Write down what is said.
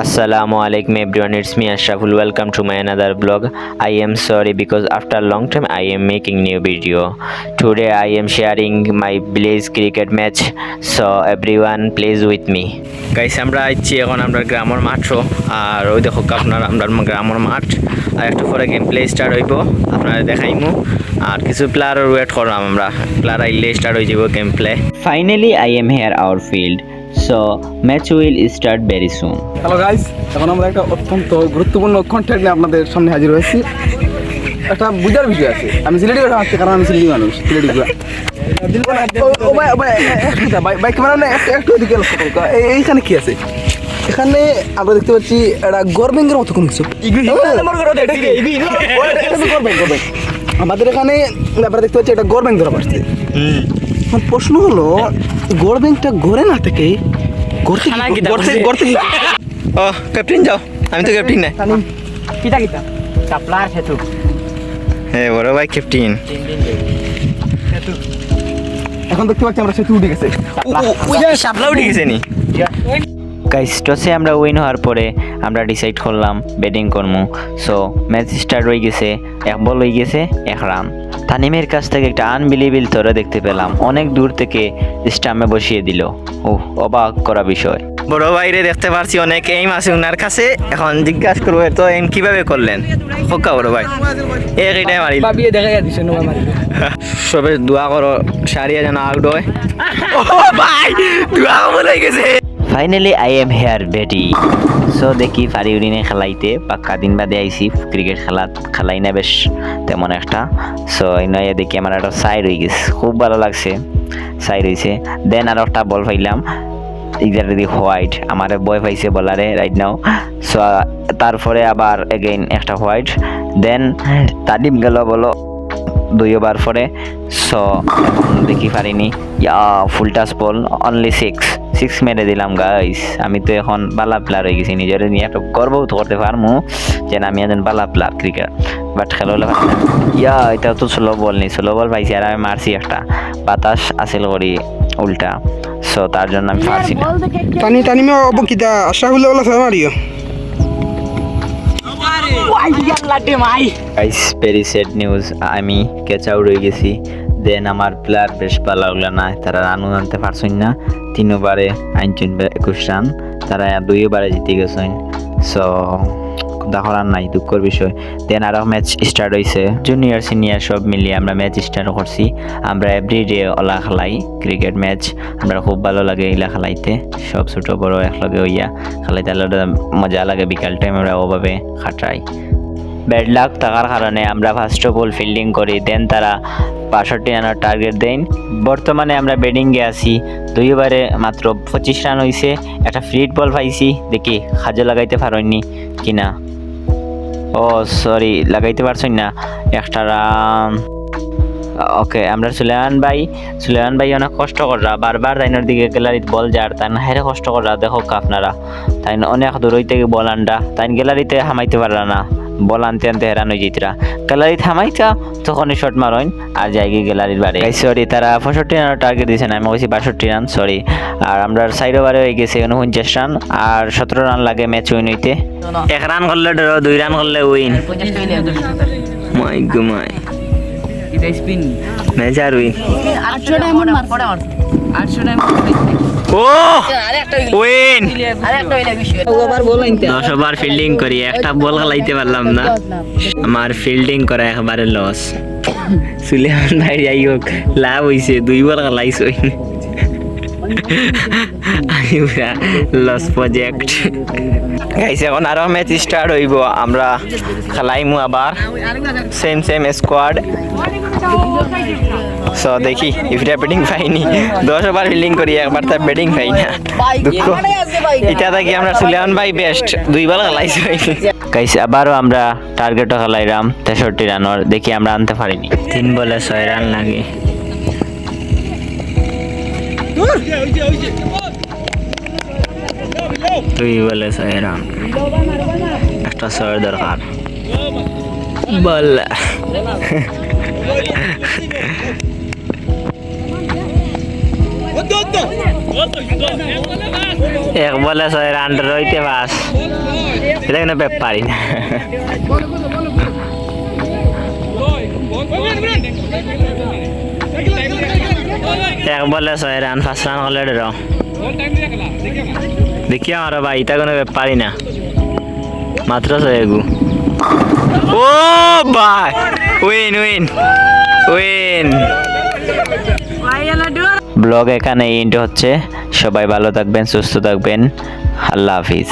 Assalamu alaikum everyone, it's me Ashraful. Welcome to my another vlog. I am sorry because after a long time I am making new video. Today I am sharing my village cricket match, so everyone plays with me. Guys, আমরা আইছি এখন আমরা গ্রামের মাঠও আর ওই দেখো আপনারা আমরা গ্রামের মাঠ আর একটু পরে গেম প্লে স্টার্ট হইব আপনারা দেখাইমু আর কিছু প্লেয়ার ওয়েট করলাম আমরা প্লেয়ার আইলে স্টার্ট হয়ে যাব game play finally I am here hour field so match will start very soon hello guys, এখন আমরা একটা অত্যন্ত গুরুত্বপূর্ণ কন্টেন্ট নিয়ে আপনাদের সামনে হাজির হয়েছি। একটা বুঝার বিষয় আছে, আমি সিলেটি কথা ভাবছি কারণ আমি সিলেটি মানুষ, সিলেটি বাইক মানে একটু এদিকে এইখানে কি আছে? এখানে আমরা দেখতে পাচ্ছি একটা গভর্নমেন্টের মতো কোনো কিছু। আমাদের এখানে আমরা দেখতে পাচ্ছি একটা গভর্নমেন্ট ধরা পাচ্ছে। প্রশ্ন হলো গভর্নমেন্টটা ঘরে না থেকে ও ক্যাপ্টেন যাও, আমি তো ক্যাপ্টেন না। কিটা কিটা চাপলা সেতু হ্যাঁ বড় ভাই ক্যাপ্টেন। এখন দেখতে পাচ্ছি আমরা সেতু উঠে গেছে। শাপলা উঠে গেছে নি গাইস। টসে আমরা উইন হওয়ার পরে আমরা ডিসাইড করলাম ব্যাটিং করবো। সো ম্যাচ স্টার্ট হয়ে গেছে, এক বল হয়ে গেছে 1 রান। তানিমের কাছ থেকে একটা আনবিলিভেবল থ্রো দেখতে পেলাম, অনেক দূর থেকে স্টাম্পে বসিয়ে দিল। ও অবাক করা বিষয়। বড় ভাইরে দেখতে পারছি অনেক এইম আছে ওনার কাছে, এখন জিজ্ঞাসা করবো তো এইম কিভাবে করলেন। ওকা বড় ভাই এইটাই মারি বাবিয়ে দেখা যাচ্ছে নোয়া মারি সবে দোয়া করো সারিয়া যেন আউট হয়। ও ভাই দোয়া বলে গেছে। Finally I am here Beti. So দেখি পারি উড়িনে খেলাইতে পাক্কা দিন বাদে আইসি ক্রিকেট খেলাই না বেশ তেমন একটা। সো নয় দেখি আমার একটা সাইড হয়ে গেছে, খুব ভালো লাগছে সাইড হয়েছে। দেন আর একটা বল পাইলাম এক্সাক্টলি হোয়াইট, আমার বয় পাইছে বলারে রাইট নাও। সো তারপরে আবার এগেইন একটা হোয়াইট, দেন তালিম গেল বলো 2 ওভার পরে। সো দেখি পারিনি, ফুল টাচ বল অনলি 6 মেরে দিলাম গাইস। আমি তো এখন বালা প্লেয়ার হয়ে গেছি, নিজের নিয়ে একটা গর্ব করতে পারবো যে আমি একজন বালা প্লেয়ার ক্রিকেট। বাট খেলা হলে এটা তো স্লো বল নেই, স্লো বল পাইছি আর আমি মারছি একটা, বাতাস আসিল করি উল্টা। সো তার জন্য আমি পারছি না। টানিমে অবকিতা আশা হলে বলা ফেলা Mario. Guys very sad news, আমি ক্যাচ আউট হয়ে গেছি। দেন আমার প্লেয়ার বেশ ভালো লাগলো না, তারা রানও আনতে পারছেন না। 3 ওভারে 21 রান, তারা 2 ওভারে জিতে গেছেন। সো দেখার নাই, দুঃখের বিষয়। দেন আরও ম্যাচ স্টার্ট হয়েছে, জুনিয়র সিনিয়র সব মিলিয়ে আমরা ম্যাচ স্টার্ট করছি। আমরা এভরিডে ওলা খেলাই ক্রিকেট ম্যাচ, আমরা খুব ভালো লাগে এলা খেলাইতে, সব ছোটো বড়ো একলগে হইয়া খেলাইতে আলাদা মজা লাগে। বিকাল টাইম আমরা ওভাবে খাটাই। ব্যাড লাক থাকার কারণে আমরা ফার্স্ট অফ অল ফিল্ডিং করি, দেন তারা 65 রানের টার্গেট দেন। বর্তমানে আমরা ব্যাটিংয়ে আছি, 2 ওভারে মাত্র 25 রান হয়েছে। একটা ফ্লিট বল পাইছি, দেখি খাজো লাগাইতে পারেননি কিনা। ও সরি, লাগাইতে পারছেন না, একটা রান। ওকে, আমরা সুলেমান ভাই অনেক কষ্ট করা, বারবার তাইনের দিকে গ্যালারিতে বল যার তাই হেরে কষ্ট করা। দেখো আপনারা তাই অনেক দূর হইতে বল আনটা, তাই গ্যালারিতে হামাইতে পারলা না, বল আনতে আনতে হেরান হয়ে যেতরা। গ্যালারিতে হামাইতা তখনই শট মারইন আর যাইগে গ্যালারির বাড়ি। সরি, তারা 65 রানের টার্গেট দিয়েছে না, আমি বলছি 62 রান, সরি। আর আমরা 4 ওভারে হয়ে গেছে 49 রান, আর 17 রান লাগে ম্যাচ উইন হইতে। 1 রান করলে ড্র, 2 রান করলে উইন। মাই গো মাই, এটা স্পিন ম্যাচ আর উইন। 800 ডায়মন্ড মার পড়া 800 ডায়মন্ড। ও উইন। আরেকটা হইলা বিষয় ওভার বল আনতে 10 ওভার ফিল্ডিং করি, একটা বল খেলাইতে পারলাম না। আমার ফিল্ডিং করা একবারে লস। সুলেমান ভাই যাই হোক লাভ হয়েছে, 2 বল খেলাইছে। Loss project guys. এখন আরো ম্যাচ স্টার্ট হইব, আমরা খেলাইমু আবার সেম স্কোয়াড। সো দেখি ইফটা ব্যাটিং পাইনি, 10 ওভার ফিল্ডিং করি, একবার তার ব্যাটিং পাই না, দুঃখ। এটা থাকি আমরা সুলেমান ভাই বেস্ট, 2 বল খেলাইছি গাইস। আবারও আমরা টার্গেটও খেলাইলাম 63 রানের, দেখি আমরা আনতে পারিনি। 3 বলে 6 রান লাগে। 2 বলে 6 রান, একটা 6 দরকার বল। এক বলে 6 রান রইতে বাস এটা কোনো ব্যাপারই না এক বলে 6 রান 5 রান হলে ডর দেখি আমার ভাই এটা কোনো ব্যাপারই না মাত্র 6 গু ও ভাই উইন উইন উইন ব্লগ এখানে এন্ড হচ্ছে সবাই ভালো থাকবেন সুস্থ থাকবেন আল্লাহ হাফিজ